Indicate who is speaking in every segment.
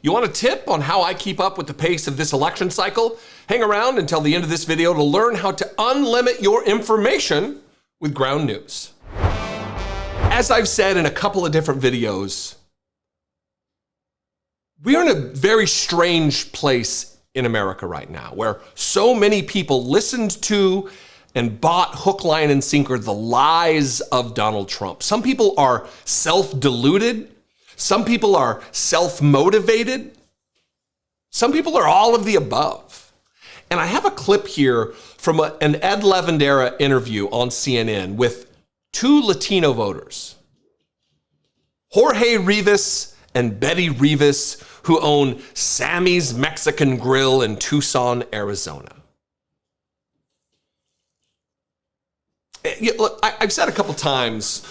Speaker 1: You want a tip on how I keep up with the pace of this election cycle? Hang around until the end of this video to learn how to unlimit your information with ground news. As I've said in a couple of different videos, we are in a very strange place in America right now, where so many people listened to and bought hook, line, and sinker the lies of Donald Trump. Some people are self-deluded. Some people are self-motivated. Some people are all of the above. And I have a clip here from an Ed Levendera interview on CNN with two Latino voters, Jorge Rivas and Betty Rivas, who own Sammy's Mexican Grill in Tucson, Arizona. Look, I've said a couple times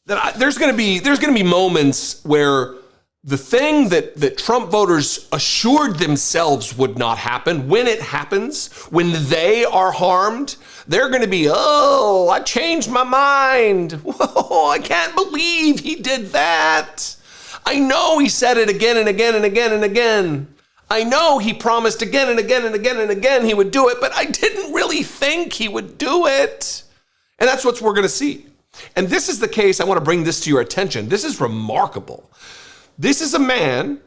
Speaker 1: that there's going to be moments where the thing that Trump voters assured themselves would not happen, when it happens, when they are harmed, they're going to be, oh, I changed my mind. Whoa, I can't believe he did that. I know he said it again and again and again and again. I know he promised again and again and again and again he would do it, but I didn't really think he would do it. And that's what we're going to see. And this is the case. I want to bring this to your attention. This is remarkable. This is a man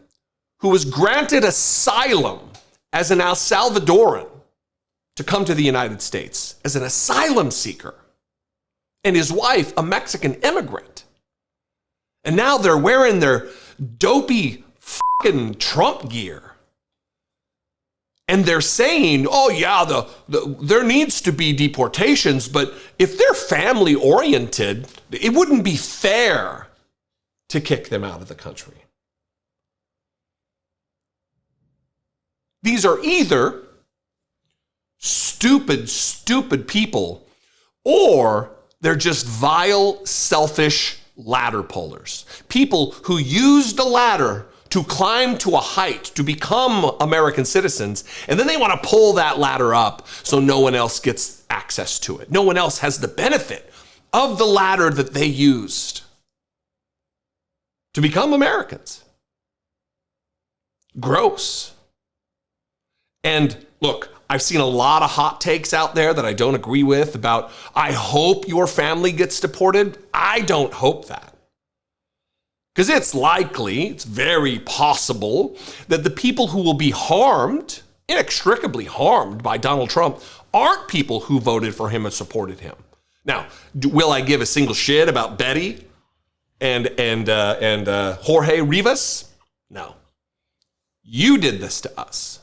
Speaker 1: who was granted asylum as an El Salvadoran to come to the United States as an asylum seeker, and his wife, a Mexican immigrant. And now they're wearing their dopey fucking Trump gear. And they're saying, oh yeah, there needs to be deportations, but if they're family oriented, it wouldn't be fair to kick them out of the country. These are either stupid people, or they're just vile, selfish ladder pullers. People who used the ladder to climb to a height, to become American citizens, and then they want to pull that ladder up so no one else gets access to it. No one else has the benefit of the ladder that they used to become Americans. Gross. And look, I've seen a lot of hot takes out there that I don't agree with about, I hope your family gets deported. I don't hope that. Because it's very possible that the people who will be harmed, inextricably harmed by Donald Trump, aren't people who voted for him and supported him. Now, will I give a single shit about Betty and Jorge Rivas? No. You did this to us.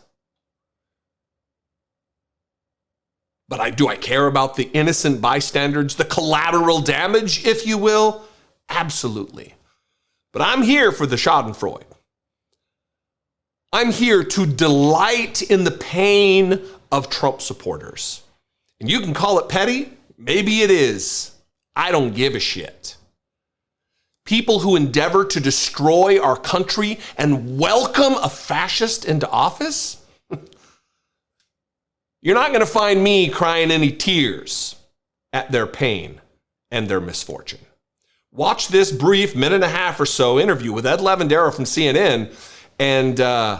Speaker 1: But do I care about the innocent bystanders, the collateral damage, if you will? Absolutely. But I'm here for the schadenfreude. I'm here to delight in the pain of Trump supporters. And you can call it petty. Maybe it is. I don't give a shit. People who endeavor to destroy our country and welcome a fascist into office? You're not going to find me crying any tears at their pain and their misfortune. Watch this brief minute and a half or so interview with Ed Levendera from CNN and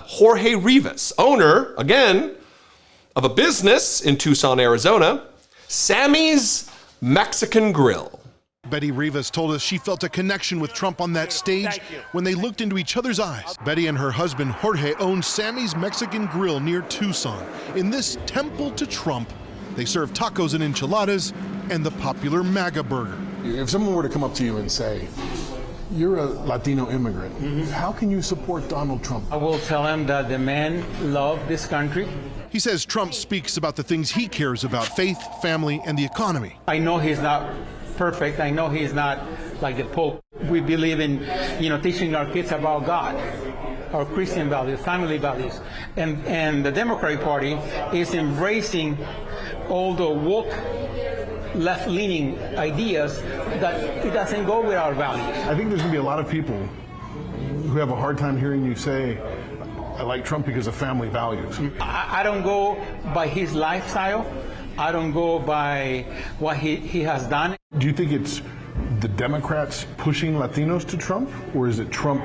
Speaker 1: Jorge Rivas, owner, again, of a business in Tucson, Arizona, Sammy's Mexican Grill.
Speaker 2: Betty Rivas told us she felt a connection with Trump on that stage when they looked into each other's eyes. Betty and her husband Jorge own Sammy's Mexican Grill near Tucson. In this temple to Trump, they serve tacos and enchiladas and the popular MAGA burger.
Speaker 3: If someone were to come up to you and say, you're a Latino immigrant, how can you support Donald Trump?
Speaker 4: I will tell him that the men love this country.
Speaker 2: He says Trump speaks about the things he cares about: faith, family, and the economy.
Speaker 4: I know he's not perfect. I know he's not like the Pope. We believe in, teaching our kids about God, our Christian values, family values. And the Democratic Party is embracing all the woke, left-leaning ideas that it doesn't go with our values.
Speaker 3: I think there's going to be a lot of people who have a hard time hearing you say, I like Trump because of family values.
Speaker 4: I don't go by his lifestyle. I don't go by what he has done.
Speaker 3: Do you think it's the Democrats pushing Latinos to Trump, or is it Trump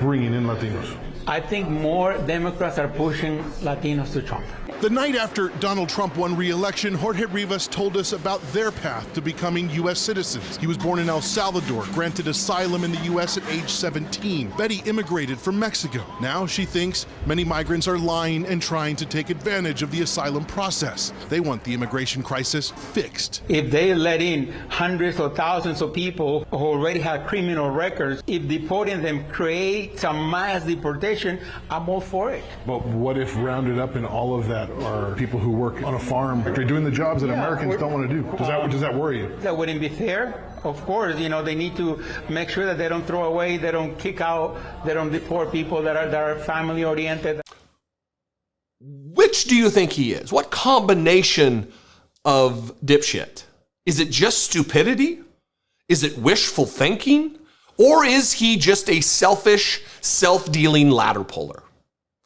Speaker 3: bringing in Latinos?
Speaker 4: I think more Democrats are pushing Latinos to Trump.
Speaker 2: The night after Donald Trump won re-election, Jorge Rivas told us about their path to becoming U.S. citizens. He was born in El Salvador, granted asylum in the U.S. at age 17. Betty immigrated from Mexico. Now she thinks many migrants are lying and trying to take advantage of the asylum process. They want the immigration crisis fixed.
Speaker 4: If they let in hundreds or thousands of people who already have criminal records, if deporting them creates a mass deportation, I'm all for it.
Speaker 3: But what if rounded up in all of that are people who work on a farm, they're doing the jobs that Americans don't want to do? Does that worry you?
Speaker 4: That wouldn't be fair. Of course, they need to make sure that they don't throw away, they don't kick out, they don't deport people that are family oriented.
Speaker 1: Which do you think he is? What combination of dipshit? Is it just stupidity? Is it wishful thinking? Or is he just a selfish, self-dealing ladder puller?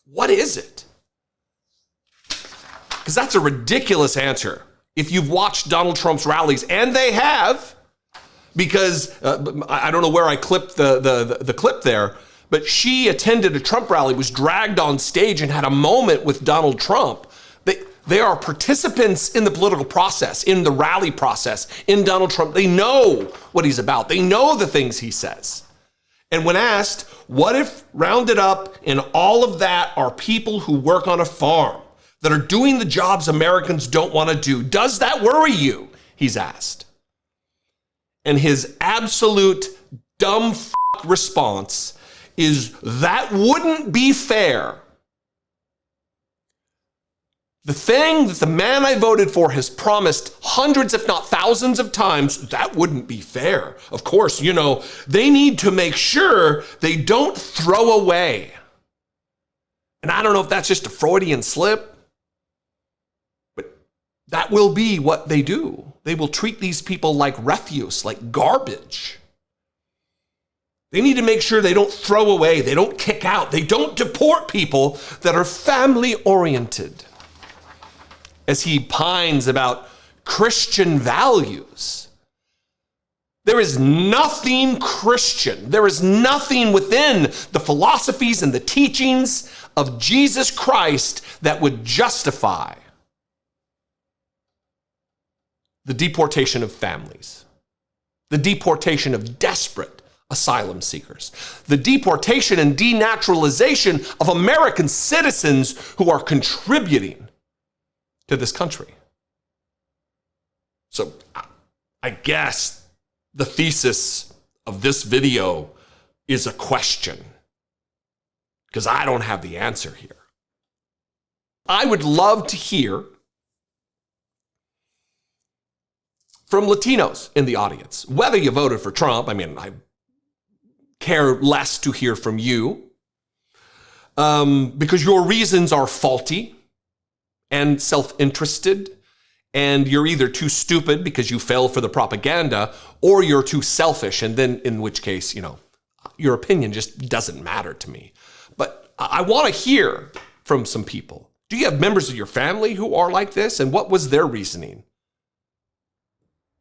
Speaker 1: What is it? Because that's a ridiculous answer. If you've watched Donald Trump's rallies, and they have, because I don't know where I clipped the clip there, but she attended a Trump rally, was dragged on stage and had a moment with Donald Trump. They are participants in the political process, in the rally process, in Donald Trump. They know what he's about. They know the things he says. And when asked, what if rounded up in all of that are people who work on a farm, that are doing the jobs Americans don't want to do? Does that worry you? He's asked. And his absolute dumb response is, that wouldn't be fair. The thing that the man I voted for has promised hundreds, if not thousands of times, that wouldn't be fair. Of course, they need to make sure they don't throw away. And I don't know if that's just a Freudian slip. That will be what they do. They will treat these people like refuse, like garbage. They need to make sure they don't throw away, they don't kick out, they don't deport people that are family-oriented. As he pines about Christian values, there is nothing Christian, there is nothing within the philosophies and the teachings of Jesus Christ that would justify the deportation of families, the deportation of desperate asylum seekers, the deportation and denaturalization of American citizens who are contributing to this country. So I guess the thesis of this video is a question, because I don't have the answer here. I would love to hear from Latinos in the audience, whether you voted for Trump. I care less to hear from you because your reasons are faulty and self-interested, and you're either too stupid because you fell for the propaganda, or you're too selfish, and then in which case, your opinion just doesn't matter to me. But I want to hear from some people. Do you have members of your family who are like this, and what was their reasoning?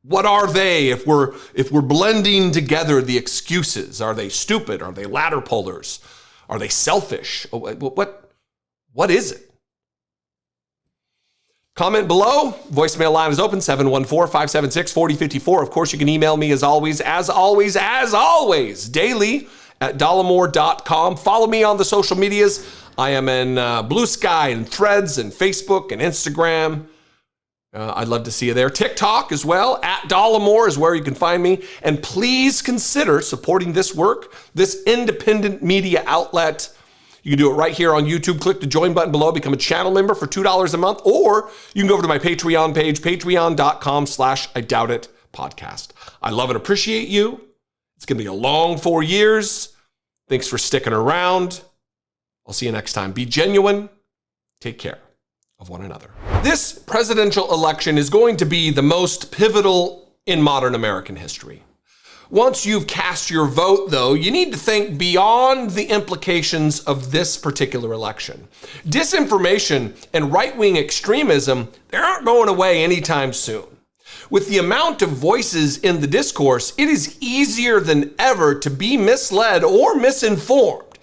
Speaker 1: What are they if we're blending together the excuses? Are they stupid? Are they ladder pullers? Are they selfish? What is it? Comment below. Voicemail line is open, 714-576-4054. Of course, you can email me as always, daily at dollemore.com. Follow me on the social medias. I am in Blue Sky and Threads and Facebook and Instagram. I'd love to see you there. TikTok as well, at Dollemore is where you can find me. And please consider supporting this work, this independent media outlet. You can do it right here on YouTube. Click the join button below, become a channel member for $2 a month, or you can go over to my Patreon page, patreon.com/IDoubtIt podcast. I love and appreciate you. It's going to be a long 4 years. Thanks for sticking around. I'll see you next time. Be genuine. Take care of one another. This presidential election is going to be the most pivotal in modern American history. Once you've cast your vote, though, you need to think beyond the implications of this particular election. Disinformation and right-wing extremism, they aren't going away anytime soon. With the amount of voices in the discourse, it is easier than ever to be misled or misinformed.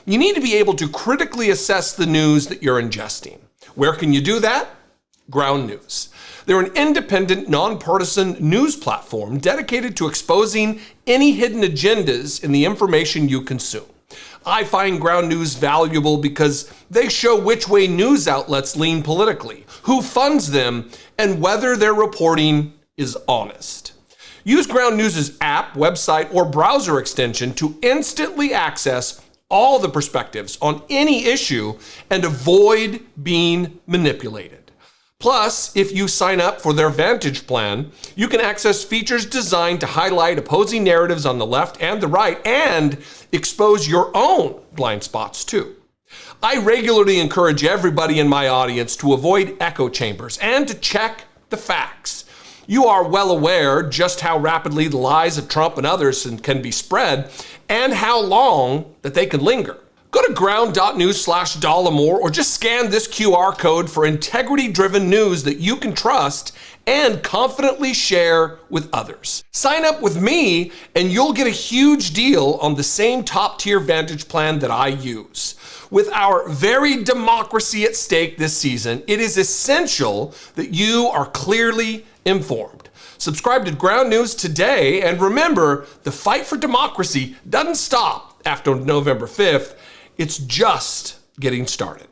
Speaker 1: You need to be able to critically assess the news that you're ingesting. Where can you do that? Ground News. They're an independent, nonpartisan news platform dedicated to exposing any hidden agendas in the information you consume. I find Ground News valuable because they show which way news outlets lean politically, who funds them, and whether their reporting is honest. Use Ground News' app, website, or browser extension to instantly access all the perspectives on any issue and avoid being manipulated. Plus, if you sign up for their Vantage plan, you can access features designed to highlight opposing narratives on the left and the right and expose your own blind spots too. I regularly encourage everybody in my audience to avoid echo chambers and to check the facts. You are well aware just how rapidly the lies of Trump and others can be spread and how long that they can linger. Go to ground.news/Dollemore or just scan this QR code for integrity-driven news that you can trust and confidently share with others. Sign up with me and you'll get a huge deal on the same top-tier Vantage plan that I use. With our very democracy at stake this season, it is essential that you are clearly informed. Subscribe to Ground News today, and remember, the fight for democracy doesn't stop after November 5th. It's just getting started.